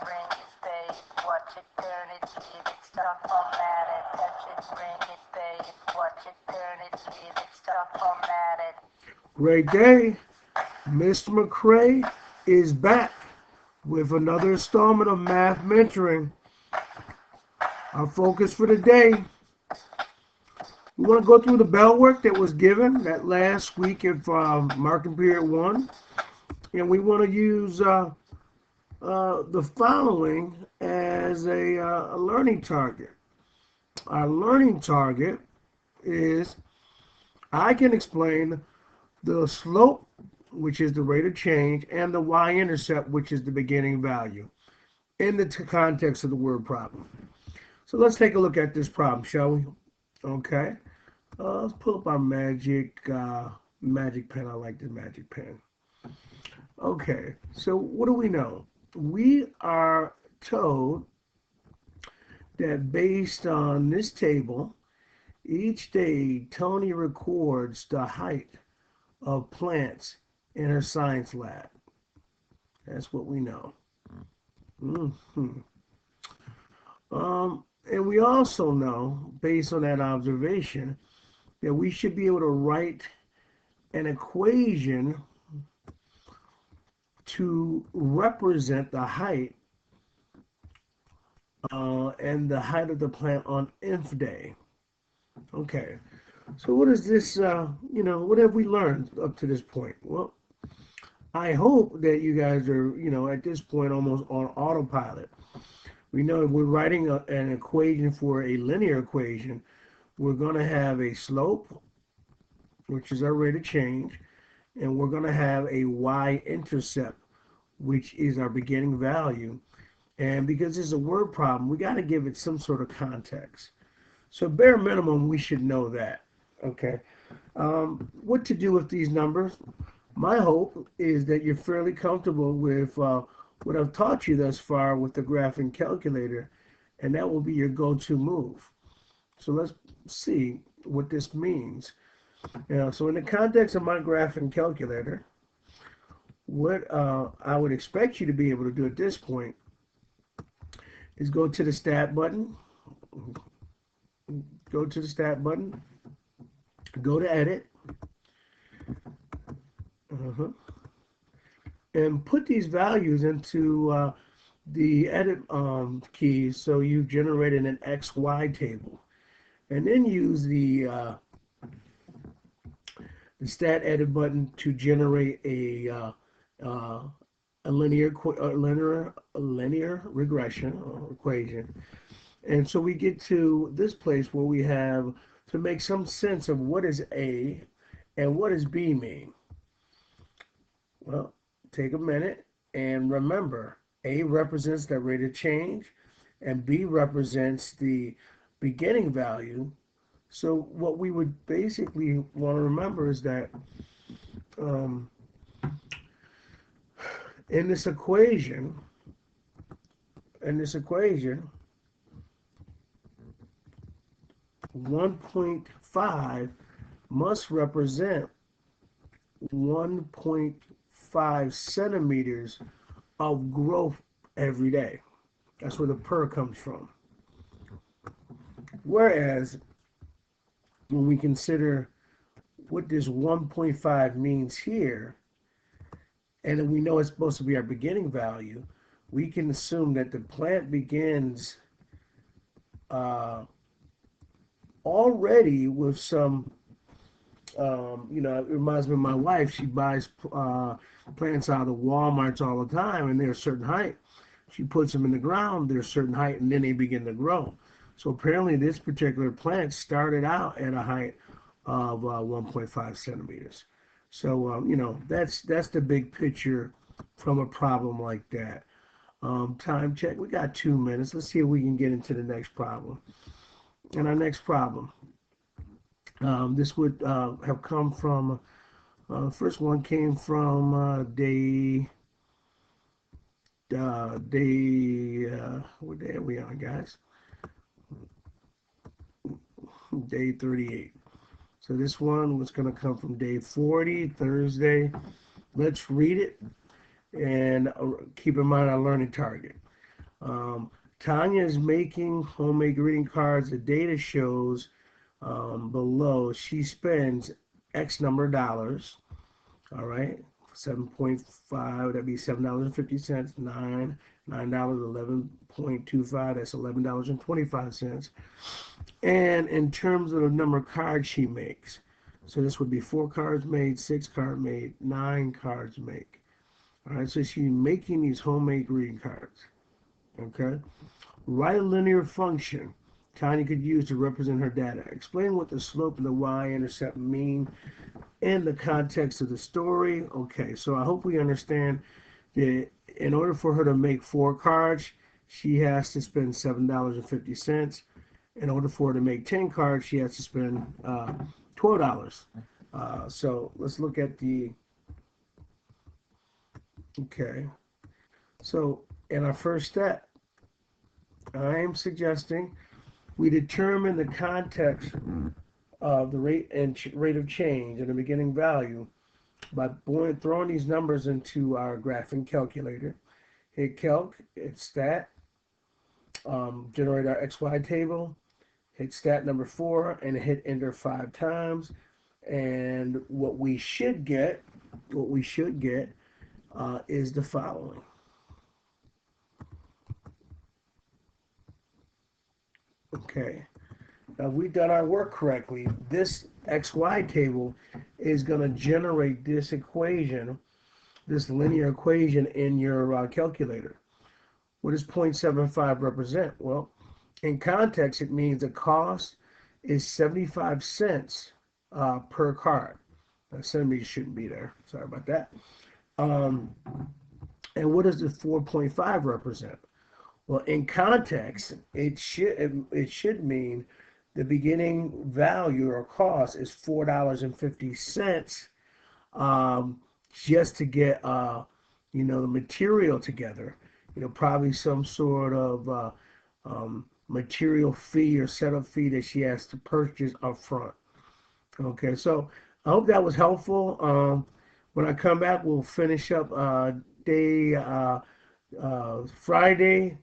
bring it, pay it, watch it, turn it, leave it, stop, format it, touch it, bring it, pay it, watch it, turn it, leave it, stop, format it. Great day. Mr. McCray is back with another installment of Math Mentoring. Our focus for today, we want to go through the bell work that was given that last week of marking period 1. And we want to use the following as a learning target. Our learning target is I can explain the slope, which is the rate of change, and the Y-intercept, which is the beginning value, in the context of the word problem. So let's take a look at this problem, shall we? Okay. Let's pull up our magic pen. I like the magic pen. Okay. So what do we know? We are told that based on this table, each day Tony records the height of plants in her science lab. That's what we know. And we also know, based on that observation, that we should be able to write an equation to represent the height and the height of the plant on nth day. Okay, so what is this, what have we learned up to this point? Well, I hope that you guys are, at this point almost on autopilot. We know if we're writing an equation for a linear equation, we're going to have a slope, which is our rate of change, and we're going to have a y-intercept, which is our beginning value. And because it's a word problem, we got to give it some sort of context. So bare minimum, we should know that. Okay. What to do with these numbers? My hope is that you're fairly comfortable with what I've taught you thus far with the graphing calculator, and that will be your go-to move. So let's see what this means. So in the context of my graphing calculator, what I would expect you to be able to do at this point is go to the stat button, go to edit, and put these values into the edit keys, so you've generated an XY table, and then use the stat edit button to generate a linear regression equation. And so we get to this place where we have to make some sense of what is A and what does B mean. Well, take a minute and remember, A represents the rate of change and B represents the beginning value. So what we would basically want to remember is that in this equation, 1.5 must represent 1.5 centimeters of growth every day. That's where the per comes from. Whereas when we consider what this 1.5 means here, and we know it's supposed to be our beginning value, we can assume that the plant begins already with some, it reminds me of my wife. She buys plants out of Walmarts all the time, and they're a certain height. She puts them in the ground, they're a certain height, and then they begin to grow. So apparently this particular plant started out at a height of 1.5 centimeters. So, that's the big picture from a problem like that. Time check, we got 2 minutes. Let's see if we can get into the next problem. And our next problem, this would have come from, the first one came from day, what day are we on, guys? Day 38. So this one was going to come from day 40, Thursday. Let's read it and keep in mind our learning target. Tanya is making homemade greeting cards. The data shows below she spends X number of dollars. All right, 7.5, that'd be $7.50, $9, 11.25, that's $11.25. And in terms of the number of cards she makes, so this would be 4 cards made, 6 cards made, 9 cards made. All right, so she's making these homemade greeting cards. Okay, write a linear function Tanya could use to represent her data. Explain what the slope and the y-intercept mean in the context of the story. Okay, so I hope we understand that in order for her to make 4 cards, she has to spend $7.50. In order for her to make 10 cards, she has to spend $12. So let's look at the, okay. So in our first step, I am suggesting we determine the context of the rate of change and the beginning value by throwing these numbers into our graphing calculator. Hit calc, hit stat, generate our XY table, hit stat number 4, and hit enter 5 times. And what we should get is the following. Okay. Now, if we've done our work correctly, this XY table is going to generate this equation, this linear equation in your calculator. What does 0.75 represent? Well, in context, it means the cost is 75 cents per card. Now, centimeters shouldn't be there. Sorry about that. And what does the 4.5 represent? Well, in context, it should mean the beginning value or cost is $4.50 just to get the material together. Probably some sort of material fee or setup fee that she has to purchase up front. Okay, so I hope that was helpful. When I come back, we'll finish up day Friday.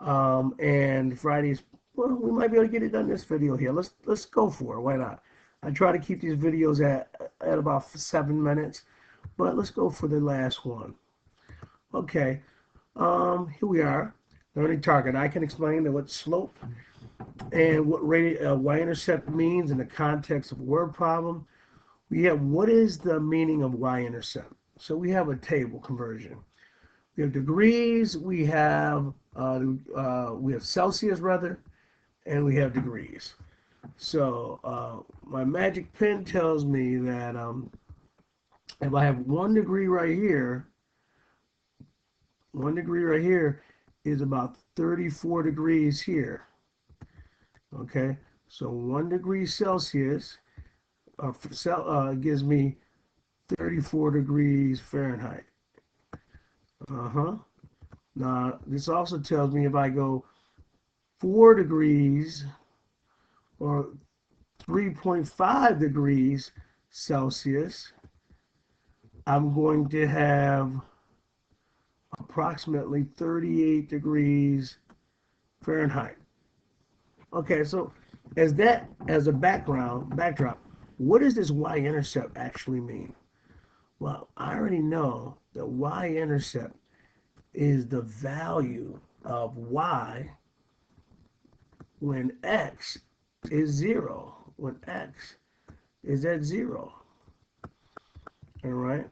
And Fridays, well, we might be able to get it done this video here. Let's go for it. Why not? I try to keep these videos at about 7 minutes, but let's go for the last one. Okay, here we are. Learning target. I can explain what slope and what y-intercept means in the context of a word problem. We have what is the meaning of y-intercept. So we have a table conversion. We have degrees. We have Celsius rather, and we have degrees. So my magic pen tells me that if I have 1 degree right here, 1 degree right here is about 34 degrees here. Okay, so 1 degree Celsius gives me 34 degrees Fahrenheit. Now, this also tells me if I go 4 degrees or 3.5 degrees Celsius, I'm going to have approximately 38 degrees Fahrenheit. Okay, so as a backdrop, what does this y-intercept actually mean? Well, I already know that y-intercept is the value of y when x is 0, when x is at 0. All right?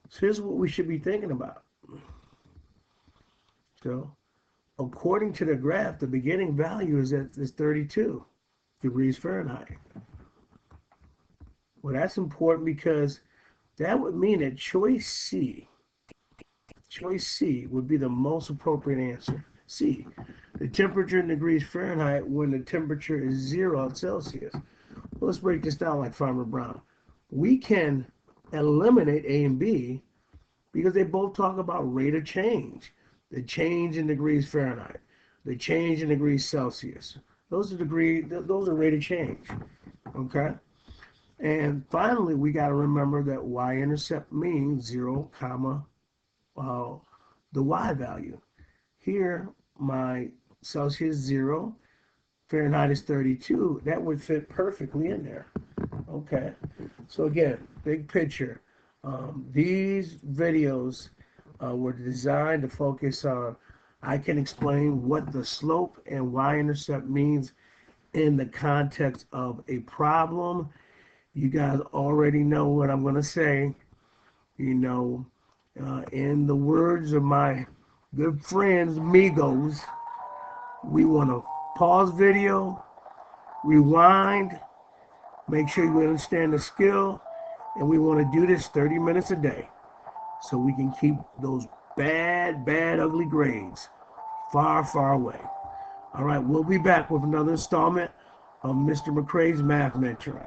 So here's what we should be thinking about. So according to the graph, the beginning value is 32 degrees Fahrenheit. Well, that's important because that would mean that choice C would be the most appropriate answer. C, the temperature in degrees Fahrenheit when the temperature is 0 Celsius. Well, let's break this down like Farmer Brown. We can eliminate A and B because they both talk about rate of change. The change in degrees Fahrenheit, the change in degrees Celsius. Those are rate of change. Okay? And finally, we got to remember that y-intercept means 0, the y value. Here, my Celsius 0, Fahrenheit is 32. That would fit perfectly in there. Okay. So again, big picture. These videos were designed to focus on, I can explain what the slope and Y-intercept means in the context of a problem. You guys already know what I'm going to say. You know, in the words of my good friends, Migos, we want to pause video, rewind, make sure you understand the skill, and we want to do this 30 minutes a day so we can keep those bad, ugly grades far, far away. All right, we'll be back with another installment of Mr. McCrae's Math Mentoring.